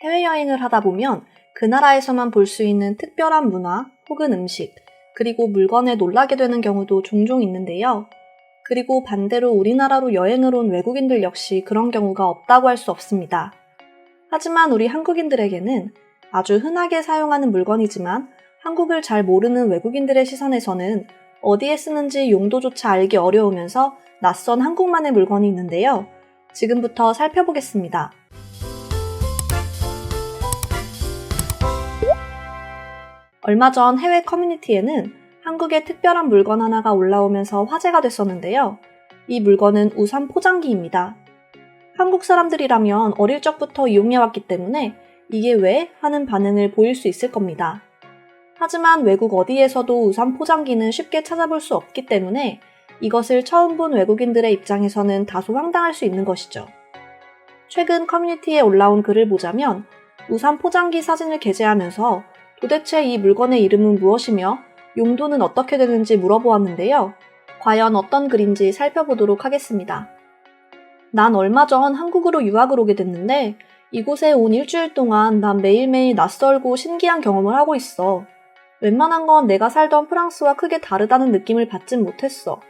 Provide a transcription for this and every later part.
해외여행을 하다 보면 그 나라에서만 볼 수 있는 특별한 문화 혹은 음식, 그리고 물건에 놀라게 되는 경우도 종종 있는데요. 그리고 반대로 우리나라로 여행을 온 외국인들 역시 그런 경우가 없다고 할 수 없습니다. 하지만 우리 한국인들에게는 아주 흔하게 사용하는 물건이지만 한국을 잘 모르는 외국인들의 시선에서는 어디에 쓰는지 용도조차 알기 어려우면서 낯선 한국만의 물건이 있는데요. 지금부터 살펴보겠습니다. 얼마 전 해외 커뮤니티에는 한국의 특별한 물건 하나가 올라오면서 화제가 됐었는데요. 이 물건은 우산 포장기입니다. 한국 사람들이라면 어릴 적부터 이용해왔기 때문에 이게 왜? 하는 반응을 보일 수 있을 겁니다. 하지만 외국 어디에서도 우산 포장기는 쉽게 찾아볼 수 없기 때문에 이것을 처음 본 외국인들의 입장에서는 다소 황당할 수 있는 것이죠. 최근 커뮤니티에 올라온 글을 보자면 우산 포장기 사진을 게재하면서 도대체 이 물건의 이름은 무엇이며 용도는 어떻게 되는지 물어보았는데요. 과연 어떤 글인지 살펴보도록 하겠습니다. 난 얼마 전 한국으로 유학을 오게 됐는데 이곳에 온 일주일 동안 난 매일매일 낯설고 신기한 경험을 하고 있어. 웬만한 건 내가 살던 프랑스와 크게 다르다는 느낌을 받진 못했어.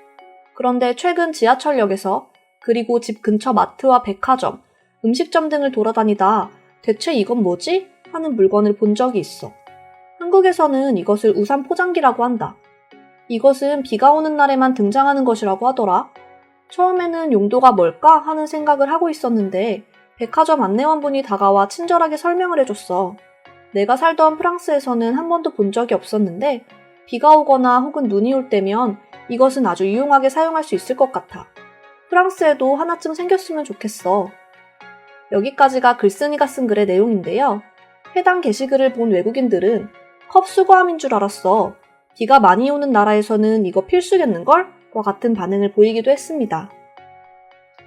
그런데 최근 지하철역에서 그리고 집 근처 마트와 백화점, 음식점 등을 돌아다니다 대체 이건 뭐지? 하는 물건을 본 적이 있어. 한국에서는 이것을 우산 포장기라고 한다. 이것은 비가 오는 날에만 등장하는 것이라고 하더라. 처음에는 용도가 뭘까 하는 생각을 하고 있었는데 백화점 안내원분이 다가와 친절하게 설명을 해줬어. 내가 살던 프랑스에서는 한 번도 본 적이 없었는데 비가 오거나 혹은 눈이 올 때면 이것은 아주 유용하게 사용할 수 있을 것 같아. 프랑스에도 하나쯤 생겼으면 좋겠어. 여기까지가 글쓴이가 쓴 글의 내용인데요. 해당 게시글을 본 외국인들은 컵 수거함인 줄 알았어. 비가 많이 오는 나라에서는 이거 필수겠는걸? 과 같은 반응을 보이기도 했습니다.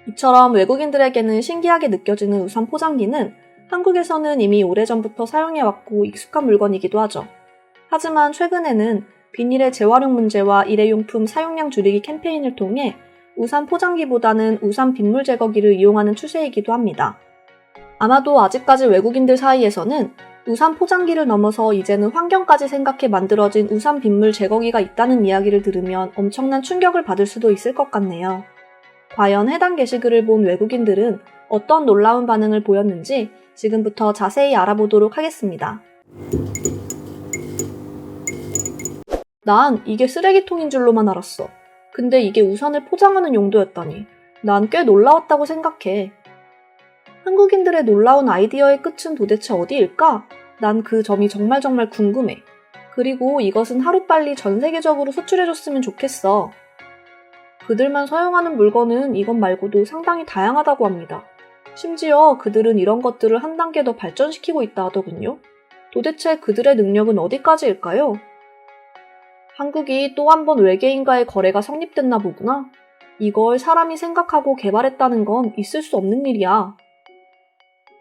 이처럼 외국인들에게는 신기하게 느껴지는 우산 포장기는 한국에서는 이미 오래전부터 사용해왔고 익숙한 물건이기도 하죠. 하지만 최근에는 비닐의 재활용 문제와 일회용품 사용량 줄이기 캠페인을 통해 우산 포장기보다는 우산 빗물 제거기를 이용하는 추세이기도 합니다. 아마도 아직까지 외국인들 사이에서는 우산 포장기를 넘어서 이제는 환경까지 생각해 만들어진 우산 빗물 제거기가 있다는 이야기를 들으면 엄청난 충격을 받을 수도 있을 것 같네요. 과연 해당 게시글을 본 외국인들은 어떤 놀라운 반응을 보였는지 지금부터 자세히 알아보도록 하겠습니다. 난 이게 쓰레기통인 줄로만 알았어. 근데 이게 우산을 포장하는 용도였다니. 난 꽤 놀라웠다고 생각해. 한국인들의 놀라운 아이디어의 끝은 도대체 어디일까? 난 그 점이 정말 궁금해. 그리고 이것은 하루빨리 전 세계적으로 수출해줬으면 좋겠어. 그들만 사용하는 물건은 이것 말고도 상당히 다양하다고 합니다. 심지어 그들은 이런 것들을 한 단계 더 발전시키고 있다 하더군요. 도대체 그들의 능력은 어디까지일까요? 한국이 또 한 번 외계인과의 거래가 성립됐나 보구나. 이걸 사람이 생각하고 개발했다는 건 있을 수 없는 일이야.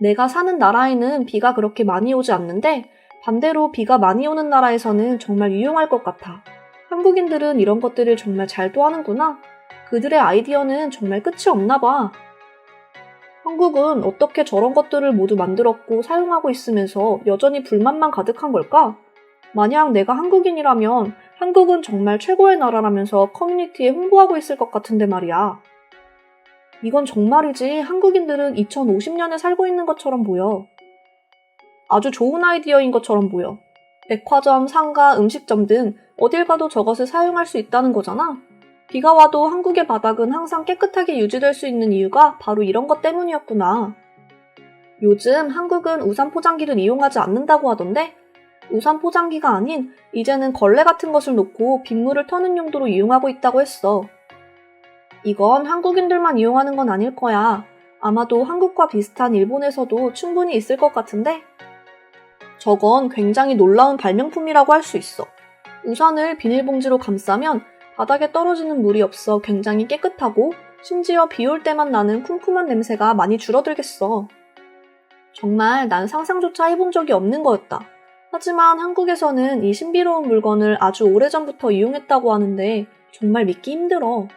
내가 사는 나라에는 비가 그렇게 많이 오지 않는데 반대로 비가 많이 오는 나라에서는 정말 유용할 것 같아. 한국인들은 이런 것들을 정말 잘도 하는구나. 그들의 아이디어는 정말 끝이 없나 봐. 한국은 어떻게 저런 것들을 모두 만들었고 사용하고 있으면서 여전히 불만만 가득한 걸까? 만약 내가 한국인이라면 한국은 정말 최고의 나라라면서 커뮤니티에 홍보하고 있을 것 같은데 말이야. 이건 정말이지 한국인들은 2050년에 살고 있는 것처럼 보여. 아주 좋은 아이디어인 것처럼 보여. 백화점, 상가, 음식점 등 어딜 가도 저것을 사용할 수 있다는 거잖아. 비가 와도 한국의 바닥은 항상 깨끗하게 유지될 수 있는 이유가 바로 이런 것 때문이었구나. 요즘 한국은 우산 포장기를 이용하지 않는다고 하던데 우산 포장기가 아닌 이제는 걸레 같은 것을 놓고 빗물을 터는 용도로 이용하고 있다고 했어. 이건 한국인들만 이용하는 건 아닐 거야. 아마도 한국과 비슷한 일본에서도 충분히 있을 것 같은데? 저건 굉장히 놀라운 발명품이라고 할 수 있어. 우산을 비닐봉지로 감싸면 바닥에 떨어지는 물이 없어 굉장히 깨끗하고 심지어 비 올 때만 나는 쿰쿰한 냄새가 많이 줄어들겠어. 정말 난 상상조차 해본 적이 없는 거였다. 하지만 한국에서는 이 신비로운 물건을 아주 오래전부터 이용했다고 하는데 정말 믿기 힘들어.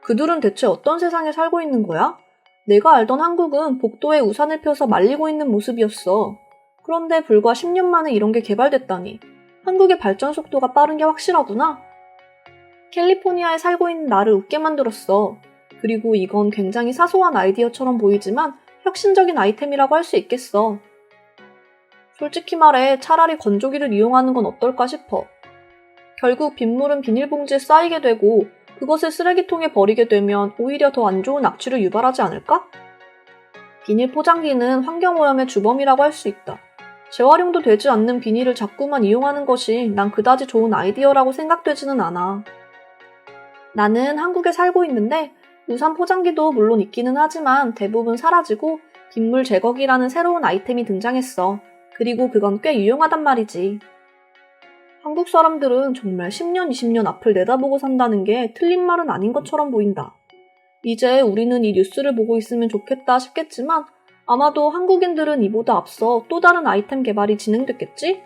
그들은 대체 어떤 세상에 살고 있는 거야? 내가 알던 한국은 복도에 우산을 펴서 말리고 있는 모습이었어. 그런데 불과 10년 만에 이런 게 개발됐다니. 한국의 발전 속도가 빠른 게 확실하구나. 캘리포니아에 살고 있는 나를 웃게 만들었어. 그리고 이건 굉장히 사소한 아이디어처럼 보이지만 혁신적인 아이템이라고 할 수 있겠어. 솔직히 말해 차라리 건조기를 이용하는 건 어떨까 싶어. 결국 빗물은 비닐봉지에 쌓이게 되고 그것을 쓰레기통에 버리게 되면 오히려 더 안 좋은 악취를 유발하지 않을까? 비닐 포장기는 환경오염의 주범이라고 할 수 있다. 재활용도 되지 않는 비닐을 자꾸만 이용하는 것이 난 그다지 좋은 아이디어라고 생각되지는 않아. 나는 한국에 살고 있는데 우산 포장기도 물론 있기는 하지만 대부분 사라지고 빗물 제거기라는 새로운 아이템이 등장했어. 그리고 그건 꽤 유용하단 말이지. 한국 사람들은 정말 10년, 20년 앞을 내다보고 산다는 게 틀린 말은 아닌 것처럼 보인다. 이제 우리는 이 뉴스를 보고 있으면 좋겠다 싶겠지만 아마도 한국인들은 이보다 앞서 또 다른 아이템 개발이 진행됐겠지?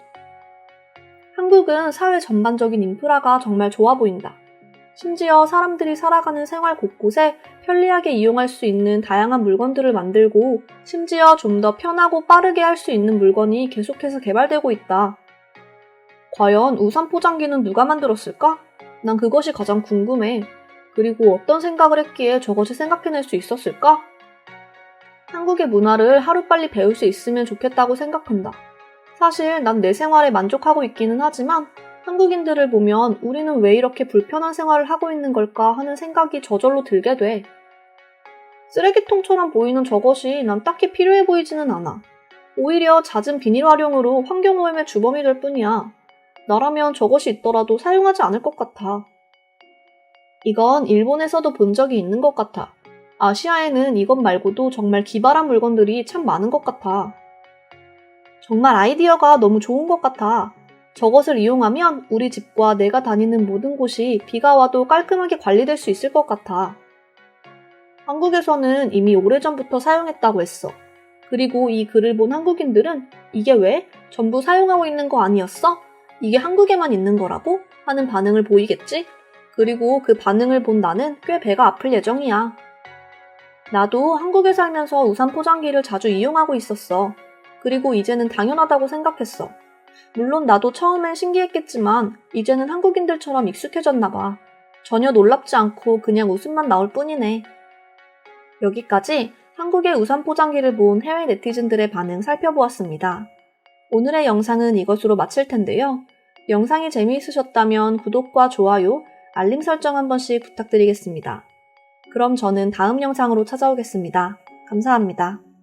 한국은 사회 전반적인 인프라가 정말 좋아 보인다. 심지어 사람들이 살아가는 생활 곳곳에 편리하게 이용할 수 있는 다양한 물건들을 만들고 심지어 좀 더 편하고 빠르게 할 수 있는 물건이 계속해서 개발되고 있다. 과연 우산 포장기는 누가 만들었을까? 난 그것이 가장 궁금해. 그리고 어떤 생각을 했기에 저것을 생각해낼 수 있었을까? 한국의 문화를 하루빨리 배울 수 있으면 좋겠다고 생각한다. 사실 난 내 생활에 만족하고 있기는 하지만 한국인들을 보면 우리는 왜 이렇게 불편한 생활을 하고 있는 걸까 하는 생각이 저절로 들게 돼. 쓰레기통처럼 보이는 저것이 난 딱히 필요해 보이지는 않아. 오히려 잦은 비닐 활용으로 환경오염의 주범이 될 뿐이야. 나라면 저것이 있더라도 사용하지 않을 것 같아. 이건 일본에서도 본 적이 있는 것 같아. 아시아에는 이것 말고도 정말 기발한 물건들이 참 많은 것 같아. 정말 아이디어가 너무 좋은 것 같아. 저것을 이용하면 우리 집과 내가 다니는 모든 곳이 비가 와도 깔끔하게 관리될 수 있을 것 같아. 한국에서는 이미 오래전부터 사용했다고 했어. 그리고 이 글을 본 한국인들은 이게 왜? 전부 사용하고 있는 거 아니었어? 이게 한국에만 있는 거라고? 하는 반응을 보이겠지? 그리고 그 반응을 본 나는 꽤 배가 아플 예정이야. 나도 한국에 살면서 우산 포장기를 자주 이용하고 있었어. 그리고 이제는 당연하다고 생각했어. 물론 나도 처음엔 신기했겠지만 이제는 한국인들처럼 익숙해졌나 봐. 전혀 놀랍지 않고 그냥 웃음만 나올 뿐이네. 여기까지 한국의 우산 포장기를 본 해외 네티즌들의 반응 살펴보았습니다. 오늘의 영상은 이것으로 마칠 텐데요. 영상이 재미있으셨다면 구독과 좋아요, 알림 설정 한 번씩 부탁드리겠습니다. 그럼 저는 다음 영상으로 찾아오겠습니다. 감사합니다.